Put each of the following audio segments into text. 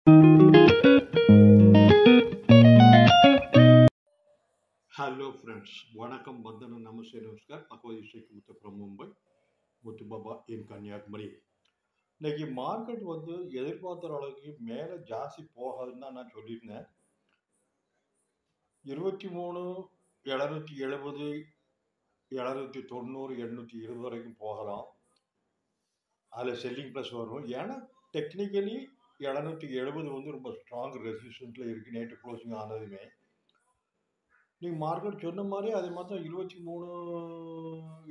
Hello friends, வணக்கம், வந்தனம், நமஸ்தே, நமஸ்கார். Bhagavathi ஸ்ரீகுமுத்த from Mumbai, முத்து பாபா இன் கன்னியாகுமரி. இன்னைக்கு மார்க்கெட் எதிர்பார்த்த அளவுக்கு மேலே ஜாஸ்தி போகாதுன்னு தான் நான் சொல்லியிருந்தேன். 23 770 790 820 வரைக்கும் போகலாம். அதில் செல்லிங் ப்ளஸ் வரும். ஏன்னா டெக்னிக்கலி 770 ரொம்ப ஸ்ட்ராங் ரெசிஸ்டன்ஸில் இருக்குது. நேற்று க்ளோசிங் ஆனதுமே நீங்கள் மார்க்கெட் சொன்ன மாதிரி அதே மாதிரி தான் 23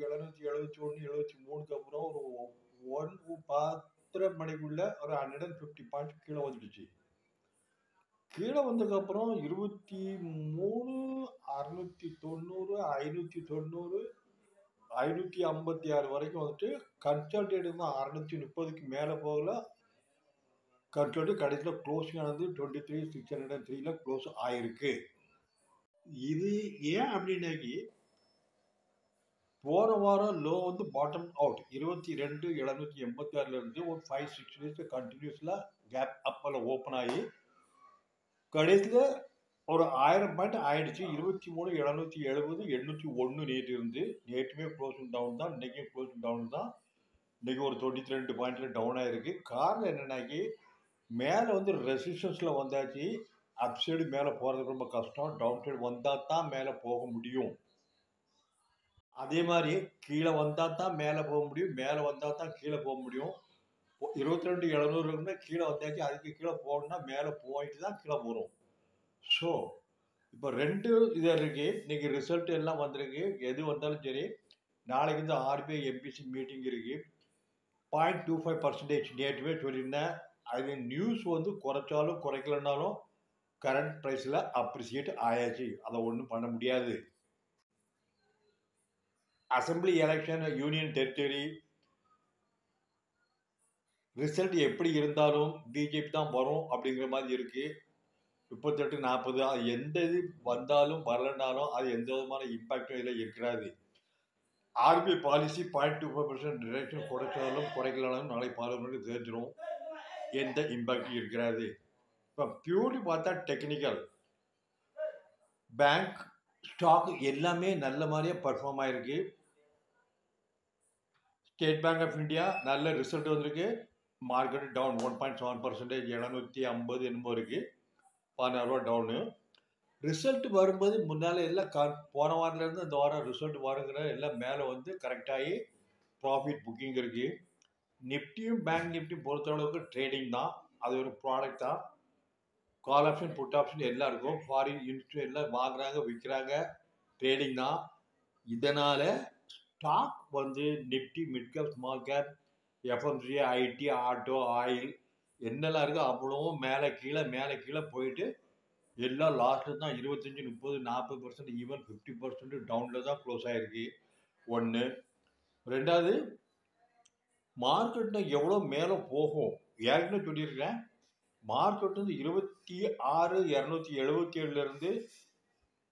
771 73க்கு அப்புறம் ஒரு 10 மணிக்குள்ள ஒரு 150 பாயிண்ட்ஸ் கீழே வந்துடுச்சு. கீழே வந்ததுக்கப்புறம் 23 690 590 556 வரைக்கும் கன்சல்டேட் தான். 630க்கு மேலே போகல. கன்சல்டேட் கடைசியில் க்ளோசிங் ஆனது 23 603 க்ளோஸ் ஆயிருக்கு. இது ஏன் அப்படின்னாக்கி போன வாரம் லோ பாட்டம் அவுட் 22 786 இருந்து ஒரு 5-6 டேஸ் கண்டினியூஸில் கேப் அப்பில் ஓப்பன் ஆகி கடைசியில் ஒரு 1000 பாயிண்ட் ஆயிடுச்சு. 23 770 801 நேற்று இருந்து. நேற்றுமே க்ளோசிங் டவுன் தான், இன்றைக்கும் க்ளோசிங் டவுன் தான். இன்றைக்கி ஒரு 92 பாயிண்டில் டவுன் ஆகிருக்கு. காரணம் என்னன்னாக்கி மேலே ரெசிஸ்டன்ஸில் வந்தாச்சு. அப் சைடு மேலே போகிறது ரொம்ப கஷ்டம். டவுன் சைடு வந்தால் தான் மேலே போக முடியும். அதே மாதிரி கீழே வந்தால் தான் மேலே போக முடியும், மேலே வந்தால் தான் கீழே போக முடியும். 22 700 கீழே வந்தாச்சு. அதுக்கு கீழே போகணும்னா மேலே போயிட்டு தான் கீழே போகிறோம். ஸோ இப்போ 2 இது இருக்குது. இன்றைக்கி ரிசல்ட் எல்லாம் வந்திருக்கு. எது வந்தாலும் சரி, நாளைக்கு ஆர்பிஐ எம்பிசி மீட்டிங் இருக்குது. 0.25% நேற்றுமே சொல்லியிருந்தேன். அது நியூஸ் குறைச்சாலும் குறைக்கலனாலும் கரண்ட் ப்ரைஸில் அப்ரிசியேட் ஆயாச்சு. அதை ஒன்றும் பண்ண முடியாது. Assembly election, union territory result எப்படி இருந்தாலும் பிஜேபி தான் வரும் அப்படிங்கிற மாதிரி இருக்குது. 38 40 அது எந்த இது வந்தாலும் வரலனாலும் அது எந்த விதமான இம்பாக்டும் இதில் இருக்கிறாது. ஆர்பிஐ பாலிசி 0.25% டிரெக்ஷன் குறைச்சாலும் குறைக்கலனாலும் நாளை பார்லிமெண்ட்டுக்கு தெரிஞ்சிடும் எந்த இம்பாக்டும் இருக்கிறாது. இப்போ பியூர்லி பார்த்தா டெக்னிக்கல் பேங்க் ஸ்டாக் எல்லாமே நல்ல மாதிரியே பர்ஃபார்ம் ஆகிருக்கு. ஸ்டேட் பேங்க் ஆஃப் இந்தியா நல்ல ரிசல்ட் வந்திருக்கு. மார்க்கெட் டவுன் 1.7%, 750 என்னமோ இருக்குது. 16 ரூபா டவுனு. ரிசல்ட் வரும்போது முன்னால் எல்லாம் போன வாரத்துலேருந்து இந்த வாரம் ரிசல்ட் வருங்கிற எல்லாம் மேலே கரெக்டாகி ப்ராஃபிட் புக்கிங் இருக்குது. நிஃப்டியும் பேங்க் நிஃப்டியும் பொறுத்தளவுக்கு ட்ரேடிங் தான். அது ஒரு ப்ராடக்ட் தான். கால் ஆப்ஷன் புட் ஆப்ஷன் எல்லாம் இருக்கும். ஃபாரின் யூனிட்ஸும் எல்லாம் வாங்குறாங்க விற்கிறாங்க. ட்ரேடிங் தான். இதனால் stock Nifty, mid cap, small cap, FMC, IT, auto, oil என்னெல்லாம் இருக்கோ அவ்வளவும் மேலே கீழே போயிட்டு எல்லாம் லாஸ்ட்டில் தான் 25 30 40% ஈவன் 50% டவுனில் தான் க்ளோஸ் ஆகிருக்கு. ஒன்று. ரெண்டாவது, மார்க்கெட்டில் எவ்வளோ மேலே போகும் ஏற்கனவே சொல்லியிருக்கிறேன். மார்க்கெட் 26 277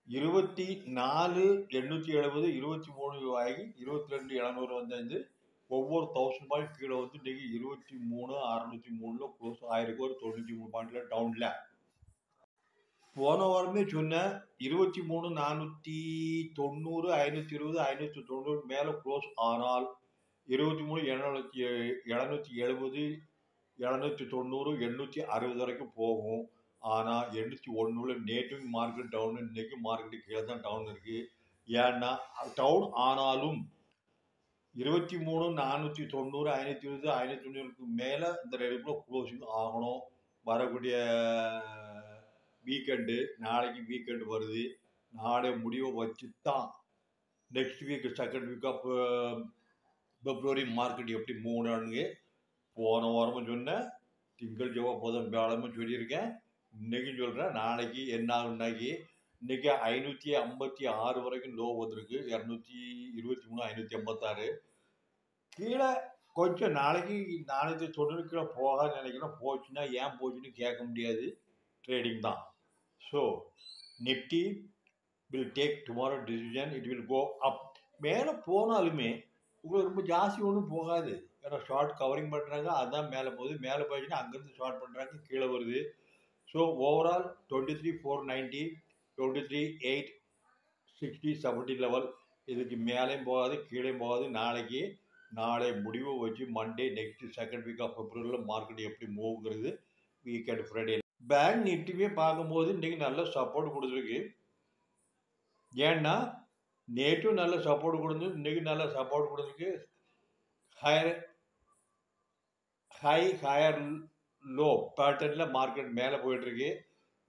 24 870 23 ஆகி 22 700 வந்தாச்சு. ஒவ்வொரு 1000 பாயிண்ட் கீழே இன்றைக்கி 23 603 க்ளோஸ் ஆகிருக்கு. ஒரு 93 பாயிண்டில் டவுனில். போன வாரமே சொன்னேன் 23 490 520 590 மேலே க்ளோஸ் ஆனால் 23 770 790 860 வரைக்கும் போகும். ஆனால் 801 நேற்று மார்க்கெட் டவுன், இன்றைக்கி மார்க்கெட்டு கீழே தான் டவுன் இருக்குது. ஏன்னா டவுன் ஆனாலும் 23 490 520 590 மேலே இந்த ரெண்டுக்குள்ள க்ளோசிங் ஆகணும். வரக்கூடிய வீக்கெண்டு, நாளைக்கு வீக்கெண்டு வருது. நாளை முடிவை வச்சு தான் next week second week of February market எப்படி மூவ் ஆனுங்க. போன வாரமும் சொன்னேன், திங்கள் செவ்வாய் புதன் வியாழமும் சொல்லியிருக்கேன், இன்றைக்கும் சொல்கிறேன். நாளைக்கு என்ன ஆகுனாக்கி இன்றைக்கி 556 வரைக்கும் லோ வந்திருக்கு. 223 556 கீழே கொஞ்சம் நாளைக்கு தொண்ணூறு கீழே போகாது நினைக்கிறேன். போச்சுன்னா ஏன் போச்சுன்னு கேட்க முடியாது. ட்ரேடிங் தான். So Nifty will take tomorrow decision. It will go up. மேலே போனாலுமே உங்களுக்கு ரொம்ப ஜாஸ்தி ஒன்றும் போகாது. ஏன்னா ஷார்ட் கவரிங் பண்ணுறாங்க, அதுதான் மேலே போகுது. மேலே போயிடுச்சுன்னா அங்கேருந்து ஷார்ட் பண்ணுறாங்க, கீழே வருது. So overall 23,490, 23,860, 70 level. இதுக்கு மேலேயும் போகாது, கீழேயும் போகாது. நாளை முடிவு வச்சு Monday next second week of பிப்ரவரியில் மார்க்கெட் எப்படி மூவ்ங்கிறது வீக்கெண்ட் ஃப்ரைடே. பேங்க் நிஃப்டியுமே பார்க்கும்போது இன்றைக்கி நல்ல சப்போர்ட் கொடுத்துருக்கு. ஏன்னா நேற்றும் நல்ல சப்போர்ட் கொடுத்து, இன்றைக்கி நல்ல சப்போர்ட் கொடுத்துருக்கு. ஹையர் லோ பேட்டர்னில் மார்க்கெட் மேலே போயிட்டுருக்கு.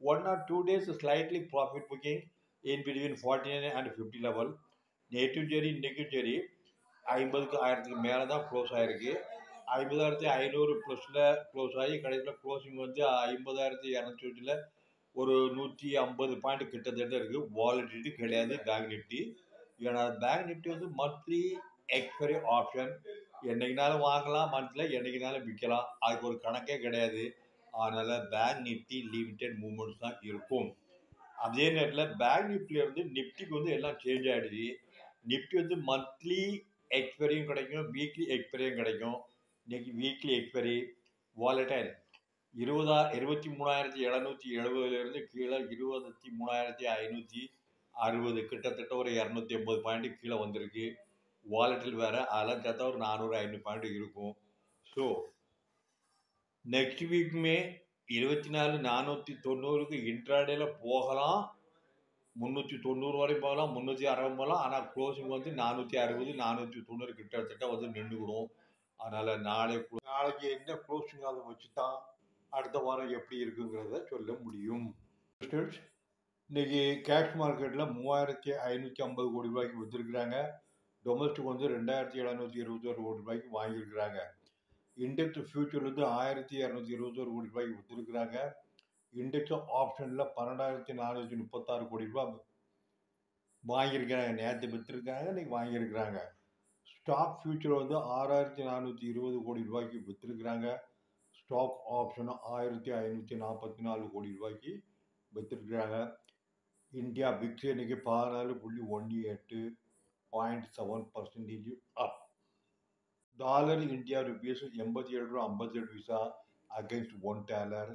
1 or 2 days slightly profit booking in between 49 and 50 level. நேற்றும் சரி இன்றைக்கும் சரி 50க்கு 1000க்கு மேலே தான் க்ளோஸ் ஆகிருக்கு. 50,500 ப்ளஸில் க்ளோஸ் ஆகி கடைசியில் க்ளோசிங் வந்து 50,200 ஒரு 150 பாயிண்ட் கிட்டத்தட்ட இருக்குது. வாலட்டிலிட்டி கிடையாது பேங்க் நிஃப்டி. ஏன்னா பேங்க் நிஃப்டி வந்து மந்த்லி எக்ஸ்பைரி ஆப்ஷன். என்றைக்குனாலும் வாங்கலாம், மந்த்லில் என்றைக்குனாலும் விற்கலாம். அதுக்கு ஒரு கணக்கே கிடையாது. அதனால் பேங்க் நிஃப்டி லிமிட்டட் மூவ்மெண்ட்ஸ் தான் இருக்கும். அதே நேரத்தில் பேங்க் நிஃப்டியிலேருந்து நிஃப்டிக்கு வந்து எல்லாம் சேஞ்ச் ஆகிடுச்சு. நிஃப்டி வந்து மந்த்லி எக்ஸ்பைரியும் கிடைக்கும், வீக்லி எக்ஸ்பைரியும் கிடைக்கும். இன்றைக்கி வீக்லி எக்ஸ்பைரி வாலட்டைல் 23,770 கீழே 23,560, கிட்டத்தட்ட ஒரு 280 பாயிண்ட் கீழே வந்திருக்கு. வாலட்டில் வேறு, அதெல்லாம் சேர்த்தா ஒரு 400-500 பாயிண்ட் இருக்கும். ஸோ நெக்ஸ்ட் வீக்குமே 24,490க்கு இன்ட்ராடேல போகலாம், 390 வரையும் போகலாம், 360 போகலாம். ஆனால் க்ளோசிங் வந்து 460, 490 கிட்டத்தட்ட வந்து நின்றுக்கிடும். அதனால் நாளைக்கு என்ன க்ளோசிங் அதை வச்சு தான் அடுத்த வாரம் எப்படி இருக்குங்கிறத சொல்ல முடியும். இன்னைக்கு கேஷ் மார்க்கெட்டில் 3,550 கோடி ரூபாய்க்கு விற்றுருக்குறாங்க. டொமஸ்டிக் வந்து 2,721 கோடி ரூபாய்க்கு வாங்கியிருக்கிறாங்க. இண்டெக்ஸ் ஃபியூச்சர் வந்து 1,221 கோடி ரூபாய்க்கு விற்றுருக்குறாங்க. இண்டெக்ஸ் ஆப்ஷனில் 12,436 கோடி ரூபாய் வாங்கியிருக்கிறாங்க. நேற்று விற்றுருக்காங்க, இன்றைக்கி வாங்கியிருக்கிறாங்க. ஸ்டாக் ஃபியூச்சர் வந்து 6,420 கோடி ரூபாய்க்கு விற்றுருக்குறாங்க. ஸ்டாக் ஆப்ஷன் 1,544 கோடி ரூபாய்க்கு விற்றுருக்குறாங்க. இந்தியா பிக்ஸ் இன்னைக்கு 14.18, 0.7% அப். டாலர் இந்தியா ருபீஸ் 87 ரூபா 58 பைசா அகேன்ஸ்ட் $1.